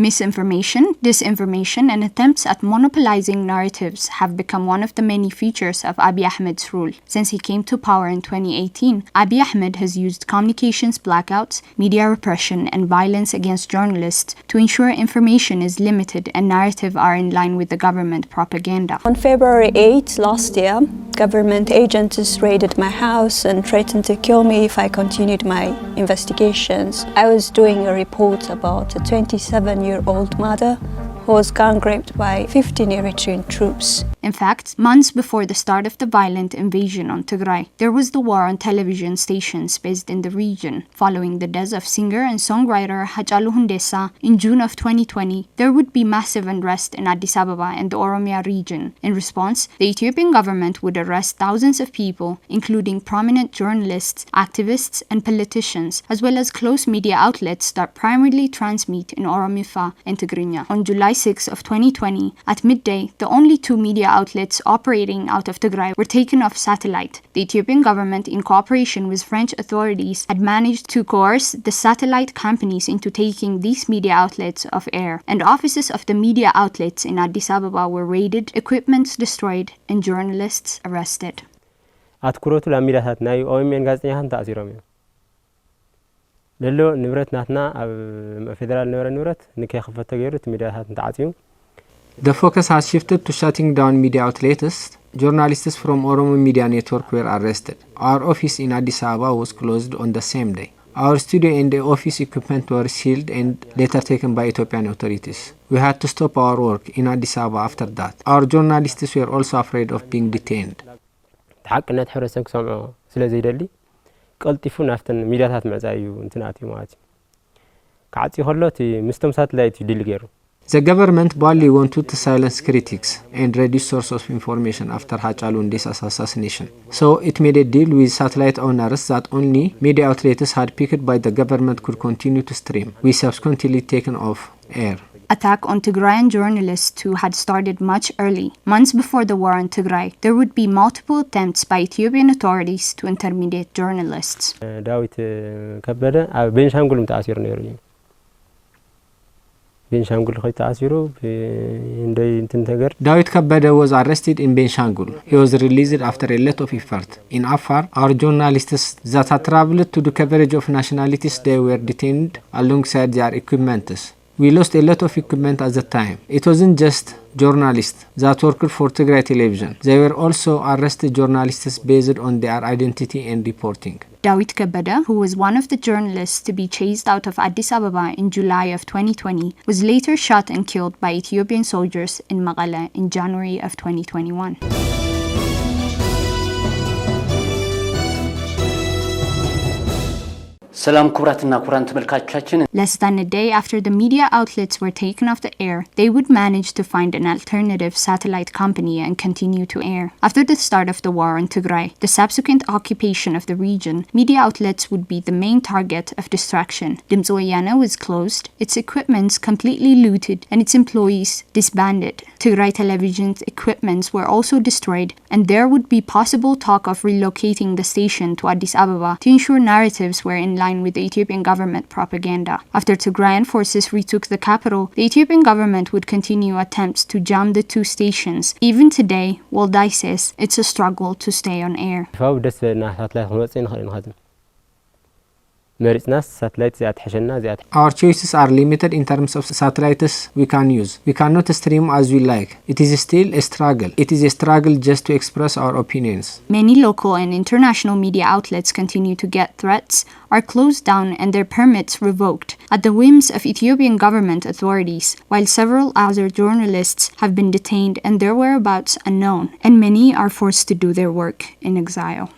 Misinformation, disinformation, and attempts at monopolizing narratives have become one of the many features of Abiy Ahmed's rule. Since he came to power in 2018, Abiy Ahmed has used communications blackouts, media repression, and violence against journalists to ensure information is limited and narrative are in line with the government propaganda. On February 8 last year, government agents raided my house and threatened to kill me if I continued my investigations. I was doing a report about a 27-year-old mother who was gang raped by 15 Eritrean troops. In fact, months before the start of the violent invasion on Tigray, there was the war on television stations based in the region. Following the death of singer and songwriter Hachalu Hundessa in June of 2020, there would be massive unrest in Addis Ababa and the Oromia region. In response, the Ethiopian government would arrest thousands of people, including prominent journalists, activists, and politicians, as well as close media outlets that primarily transmit in Oromifa and Tigrinya. On July 6 of 2020, at midday, the only two media outlets operating out of Tigray were taken off satellite. The Ethiopian government, in cooperation with French authorities, had managed to coerce the satellite companies into taking these media outlets off air, and offices of the media outlets in Addis Ababa were raided, equipment destroyed, and journalists arrested. አትኩሮቱ ለሚዳታት ናይ ኦኤምኤን ጋዜጠኛታት ተኣሲሮም እዮም ለሎ ንብረት ናትና ኣብ ፌደራል ንብረት ንብረት ንከይኽፈት ተገይሩ ሚዲያታት ተዓጽዩ. The focus has shifted to shutting down media outlets. Journalists from Oromo Media Network were arrested. Our office in Addis Ababa was closed on the same day. Our studio and the office equipment were sealed and later taken by Ethiopian authorities. We had to stop our work in Addis Ababa after that. Our journalists were also afraid of being detained. حقنا ሕብረተሰብ ክሰምዖ ስለዘይደሊ ቀልጢፉ ናፍተን ሚዲያታት ምዕዛዩ እንትናት ማለት ካዕጽ ይኸሎት ምስቶም ሳተላይት ይድል ገይሩ. The government boldly wanted to silence critics and reduce sources of information after Hachalu Hundessa's assassination. So it made a deal with satellite owners that only media outlets had picked by the government could continue to stream. We subsequently taken off air. Attack on Tigrayan journalists who had started much early. Months before the war on Tigray, there would be multiple attempts by Ethiopian authorities to intimidate journalists. ዳዊት ከበደ ኣብ ቤንሻንጉል ተኣሲሩ ነይሩ. ቤንሻንጉል ተኣሲሩ እንደይ እንትን ነገር David Kabede was arrested in Benshangul. He was released after a lot of effort. In Afar, our journalists that had traveled to do coverage of nationalities, they were detained alongside their equipment. We lost a lot of equipment at the time. It wasn't just journalists that worked for Tigray television. They were also arrested journalists based on their identity and reporting. David Kabede, who was one of the journalists to be chased out of Addis Ababa in July of 2020, was later shot and killed by Ethiopian soldiers in Mekelle in January of 2021. ሰላም ኩራትና ኩራን ተመልካቾቻችን Less than a day after the media outlets were taken off the air, they would manage to find an alternative satellite company and continue to air. After the start of the war on Tigray, the subsequent occupation of the region, media outlets would be the main target of distraction. Dimtsi Weyane was closed, its equipments completely looted, and its employees disbanded. Tigray television's equipments were also destroyed, and there would be possible talk of relocating the station to Addis Ababa to ensure narratives were in line with the Ethiopian government propaganda. After Tigrayan forces retook the capital, the Ethiopian government would continue attempts to jam the two stations. Even today, Waldai says it's a struggle to stay on air. Our choices are limited in terms of satellites we can use. We cannot stream as we like. It is still a struggle. It is a struggle just to express our opinions. Many local and international media outlets continue to get threats, are closed down, and their permits revoked at the whims of Ethiopian government authorities, while several other journalists have been detained and their whereabouts unknown, and many are forced to do their work in exile.